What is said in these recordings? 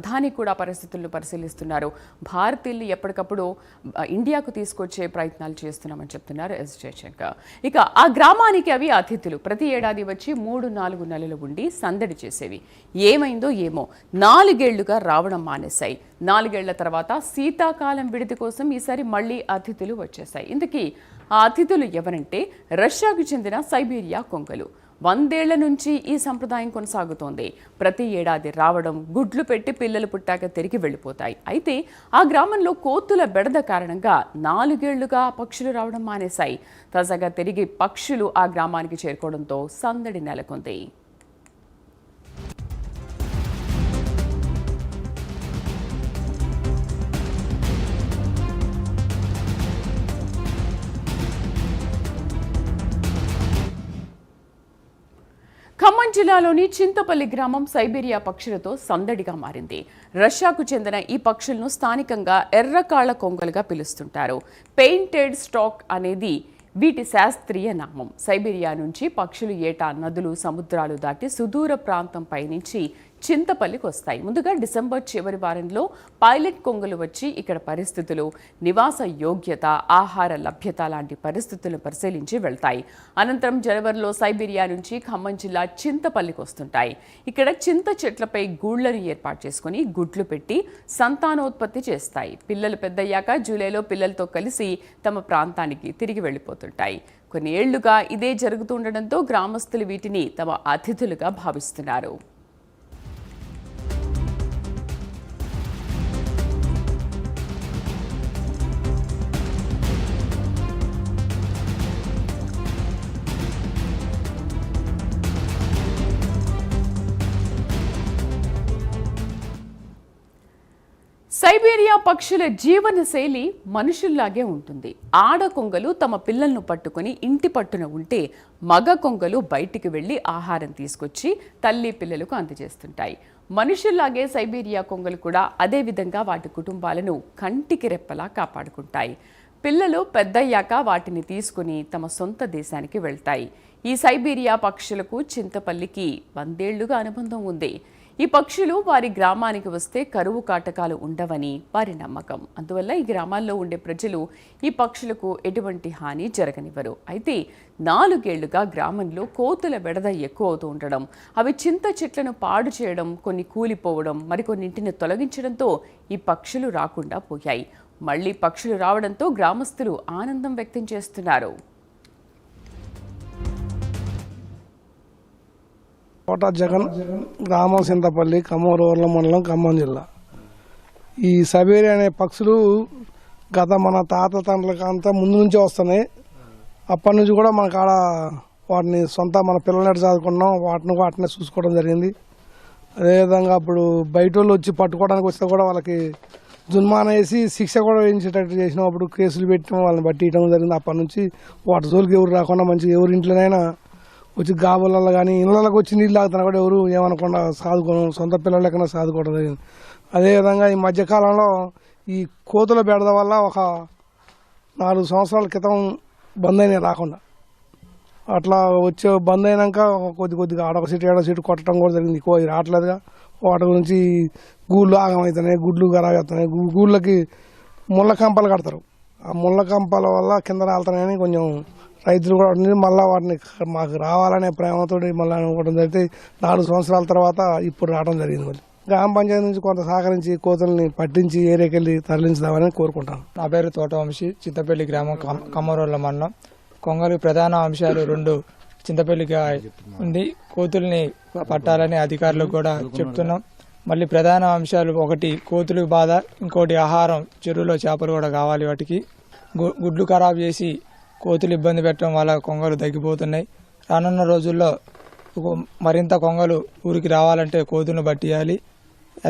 ప్రధాని కూడా పరిస్థితులను పరిశీలిస్తున్నారు. భారతీయుల్ని ఎప్పటికప్పుడు ఇండియాకు తీసుకొచ్చే ప్రయత్నాలు చేస్తున్నామని చెప్తున్నారు ఎస్ జయశంకర్. ఇక ఆ గ్రామానికి అవి అతిథులు ప్రతి ఏడాది వచ్చి 3-4 నెలలు ఉండి సందడి చేసేవి. ఏమైందో ఏమో 4 ఏళ్లుగా రావడం మానేశాయి. 4 ఏళ్ల తర్వాత శీతాకాలం విడిది కోసం ఈసారి మళ్లీ అతిథులు వచ్చేశాయి. ఇందుకీ ఆ అతిథులు ఎవరంటే రష్యాకు చెందిన సైబీరియా కొంగలు. 100 ఏళ్ల నుంచి ఈ సంప్రదాయం కొనసాగుతోంది. ప్రతి ఏడాది రావడం, గుడ్లు పెట్టి పిల్లలు పుట్టాక తిరిగి వెళ్ళిపోతాయి. అయితే ఆ గ్రామంలో కోతుల బెడద కారణంగా 4 ఏళ్లుగా పక్షులు రావడం మానేశాయి. తాజాగా తిరిగి పక్షులు ఆ గ్రామానికి చేరుకోవడంతో సందడి నెలకొంది. ఖమ్మం జిల్లాలోని చింతపల్లి గ్రామం సైబీరియా పక్షులతో సందడిగా మారింది. రష్యాకు చెందిన ఈ పక్షులను స్థానికంగా ఎర్రకాళ్ల కొంగలుగా పిలుస్తుంటారు. పెయింటెడ్ స్టాక్ అనేది వీటి శాస్త్రీయ నామం. సైబీరియా నుంచి పక్షులు ఏటా నదులు, సముద్రాలు దాటి సుదూర ప్రాంతం పయనించి చింతపల్లికి వస్తాయి. ముందుగా డిసెంబర్ చివరి వారంలో పైలట్ కొంగలు వచ్చి ఇక్కడ పరిస్థితులు, నివాస యోగ్యత, ఆహార లభ్యత లాంటి పరిస్థితులను పరిశీలించి వెళ్తాయి. అనంతరం జనవరిలో సైబీరియా నుంచి ఖమ్మం జిల్లా చింతపల్లికి వస్తుంటాయి. ఇక్కడ చింత చెట్లపై గూళ్లను ఏర్పాటు చేసుకుని గుడ్లు పెట్టి సంతానోత్పత్తి చేస్తాయి. పిల్లలు పెద్దయ్యాక జూలైలో పిల్లలతో కలిసి తమ ప్రాంతానికి తిరిగి వెళ్ళిపోతుంటాయి. కొన్ని ఏళ్లుగా ఇదే జరుగుతుండటంతో గ్రామస్తులు వీటిని తమ అతిథులుగా భావిస్తున్నారు. సైబీరియా పక్షుల జీవన శైలి మనుషుల్లాగే ఉంటుంది. ఆడ కొంగలు తమ పిల్లలను పట్టుకుని ఇంటి పట్టున ఉంటే మగ కొంగలు బయటికి వెళ్లి ఆహారం తీసుకొచ్చి తల్లి పిల్లలకు అందజేస్తుంటాయి. మనుషుల్లాగే సైబీరియా కొంగలు కూడా అదే విధంగా వాటి కుటుంబాలను కంటికి రెప్పలా కాపాడుకుంటాయి. పిల్లలు పెద్దయ్యాక వాటిని తీసుకుని తమ సొంత దేశానికి వెళ్తాయి. ఈ సైబీరియా పక్షులకు చింతపల్లికి 100 ఏళ్లుగా అనుబంధం ఉంది. ఈ పక్షులు వారి గ్రామానికి వస్తే కరువు కాటకాలు ఉండవని వారి నమ్మకం. అందువల్ల ఈ గ్రామాల్లో ఉండే ప్రజలు ఈ పక్షులకు ఎటువంటి హాని జరగనివ్వరు. అయితే 4 ఏళ్లుగా గ్రామంలో కోతుల బెడద ఎక్కువ అవుతూ ఉండడం, అవి చింత చెట్లను పాడు చేయడం, కొన్ని కూలిపోవడం, మరికొన్నింటిని తొలగించడంతో ఈ పక్షులు రాకుండా పోయాయి. మళ్లీ పక్షులు రావడంతో గ్రామస్తులు ఆనందం వ్యక్తం చేస్తున్నారు. కోట జగన్ గ్రామం చింతపల్లి, ఖమ్మం రూరల్ మండలం, ఖమ్మం జిల్లా. ఈ సైబీరియా అనే పక్షులు గత మన తాత తండ్రులకి అంతా ముందు నుంచే వస్తున్నాయి. అప్పటి నుంచి కూడా మన కాడ వాటిని సొంత మన పిల్లలకి చదువుకున్నాం, వాటిని చూసుకోవడం జరిగింది. అదేవిధంగా అప్పుడు బయట వాళ్ళు వచ్చి పట్టుకోవడానికి వస్తే కూడా వాళ్ళకి జుర్మానా వేసి శిక్ష కూడా వేయించేటట్టు చేసినాం. అప్పుడు కేసులు పెట్టినాం, వాళ్ళని బట్టి ఇవ్వడం జరిగింది. అప్పటి నుంచి వాటి జోలికి ఎవరు రాకుండా మంచిగా ఎవరి ఇంట్లోనైనా వచ్చి గాబులలో కానీ ఇళ్ళకి వచ్చి నీళ్ళు తాగుతున్నా కూడా ఎవరు ఏమనకుండా సాదుకోవడం, సొంత పిల్లలకైనా సాదుకోవడం జరిగింది. అదేవిధంగా ఈ మధ్యకాలంలో ఈ కోతుల బెడద వల్ల ఒక 4 సంవత్సరాల క్రితం బంద్ అయినాయి రాకుండా. అట్లా వచ్చే బంద్ అయినాక కొద్దిగా ఆడొక సీటు ఏడో సీటు కొట్టడం కూడా జరిగింది. ఎక్కువ రావట్లేదుగా. వాటి గురించి గూళ్ళు ఆగమవుతున్నాయి, గుడ్లు ఖరాబ్ అవుతున్నాయి. గూళ్ళకి ముళ్ళ కంపలు కడతారు. ఆ ముళ్ళ కంపల వల్ల కింద రాలుతున్నాయని కొంచెం రైతులు కూడా మళ్ళీ వాటిని మాకు రావాలనే ప్రేమతో మళ్ళీ అనుకోవడం జరిగితే 4 సంవత్సరాల తర్వాత ఇప్పుడు రావడం జరిగింది. మళ్ళీ గ్రామ పంచాయతీ నుంచి కొంత సహకరించి కోతుల్ని పట్టించి ఏరియాకెళ్ళి తరలించుదామని కోరుకుంటాను. నా పేరు తోటవంశీ, చింతపల్లి గ్రామం, కమ్మరోళ్ళ మండలం. కొంగలు ప్రధాన అంశాలు 2 చింతపల్లికి ఉంది. కోతుల్ని పట్టాలని అధికారులకు కూడా చెప్తున్నాం. మళ్ళీ ప్రధాన అంశాలు 1 కోతులకు బాధ, ఇంకోటి ఆహారం, చెరువులో చేపలు కూడా కావాలి. వాటికి గుడ్లు ఖరాబ్ చేసి కోతులు ఇబ్బంది పెట్టడం వల్ల కొంగలు తగ్గిపోతున్నాయి. రానున్న రోజుల్లో మరింత కొంగలు ఊరికి రావాలంటే కోతులను పట్టియాలి.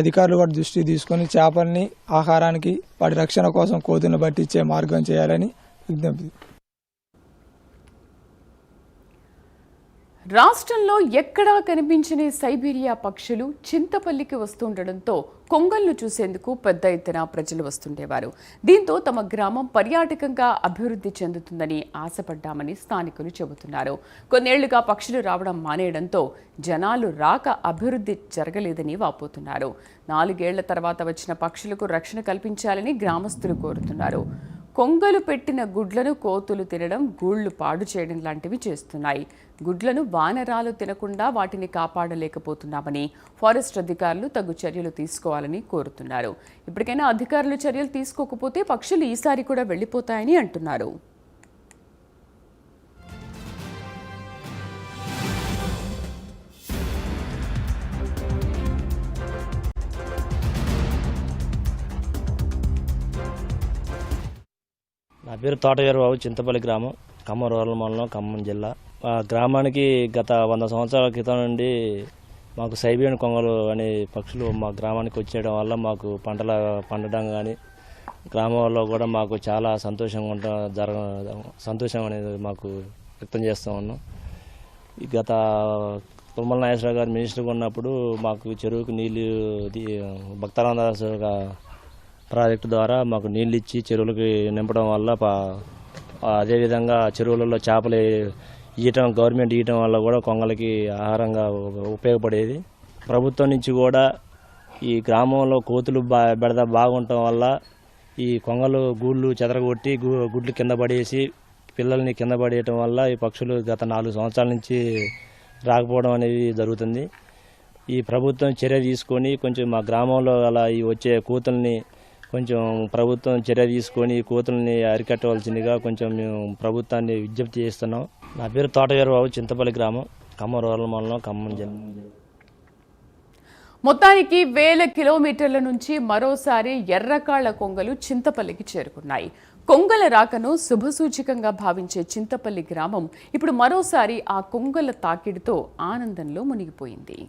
అధికారులు కూడా దృష్టి తీసుకుని చేపల్ని ఆహారానికి వాటి రక్షణ కోసం కోతులను పట్టించే మార్గం చేయాలని విజ్ఞప్తి. రాష్ట్రంలో ఎక్కడా కనిపించని సైబీరియా పక్షులు చింతపల్లికి వస్తుండడంతో కొంగల్ను చూసేందుకు పెద్ద ఎత్తున ప్రజలు వస్తుండేవారు. దీంతో తమ గ్రామం పర్యాటకంగా అభివృద్ధి చెందుతుందని ఆశపడ్డామని స్థానికులు చెబుతున్నారు. కొన్నేళ్లుగా పక్షులు రావడం మానేయడంతో జనాలు రాక అభివృద్ధి జరగలేదని వాపోతున్నారు. 4 ఏళ్ల తర్వాత వచ్చిన పక్షులకు రక్షణ కల్పించాలని గ్రామస్తులు కోరుతున్నారు. కొంగలు పెట్టిన గుడ్లను కోతులు తినడం, గూళ్లు పాడు చేయడం లాంటివి చేస్తున్నాయి. గుడ్లను వానరాలు తినకుండా వాటిని కాపాడలేకపోతున్నామని ఫారెస్ట్ అధికారులు తగు చర్యలు తీసుకోవాలని కోరుతున్నారు. ఇప్పటికైనా అధికారులు చర్యలు తీసుకోకపోతే పక్షులు ఈసారి కూడా వెళ్లిపోతాయని అంటున్నారు. నా పేరు తోటగారు బాబు, చింతపల్లి గ్రామం, ఖమ్మం రూరల్ మండలం, ఖమ్మం జిల్లా. మా గ్రామానికి గత 100 సంవత్సరాల క్రితం నుండి మాకు సైబీరియన్ కొంగలు అనే పక్షులు మా గ్రామానికి వచ్చేయడం వల్ల మాకు పంటలు పండడం కానీ గ్రామంలో కూడా మాకు చాలా సంతోషంగా సంతోషం అనేది మాకు వ్యక్తం చేస్తూ ఉన్నాం. గత తుమ్మల నాగేశ్వరరావు గారు మినిస్టర్గా ఉన్నప్పుడు మాకు చెరువుకు నీళ్ళు భక్తానందాస్ ప్రాజెక్టు ద్వారా మాకు నీళ్ళు ఇచ్చి చెరువులకి నింపడం వల్ల అదేవిధంగా చెరువులలో చేపలు గవర్నమెంట్ ఇవ్వటం వల్ల కూడా కొంగలకి ఆహారంగా ఉపయోగపడేది. ప్రభుత్వం నుంచి కూడా ఈ గ్రామంలో కోతులు బెడద బాగుండటం వల్ల ఈ కొంగలు గూళ్ళు చెదరగొట్టి గుడ్లు కింద పడేసి పిల్లల్ని కింద పడేయటం వల్ల ఈ పక్షులు గత 4 సంవత్సరాల నుంచి రాకపోవడం అనేది జరుగుతుంది. ఈ ప్రభుత్వం చర్య తీసుకొని కొంచెం మా గ్రామంలో అలా ఈ వచ్చే కోతుల్ని కొంచెం ప్రభుత్వం చర్య తీసుకొని కోతుల్ని అరికట్టవలసిందిగా కొంచెం మేము ప్రభుత్వాన్ని విజ్ఞప్తి చేస్తున్నాం. నా పేరు తోటగారు బాబు, చింతపల్లి గ్రామం, ఖమ్మం రూరల్ మండలం, ఖమ్మం జిల్లా. మొత్తానికి వేల కిలోమీటర్ల నుంచి మరోసారి ఎర్రకాళ్ల కొంగలు చింతపల్లికి చేరుకున్నాయి. కొంగల రాకను శుభసూచకంగా భావించే చింతపల్లి గ్రామం ఇప్పుడు మరోసారి ఆ కొంగల తాకిడితో ఆనందంలో మునిగిపోయింది.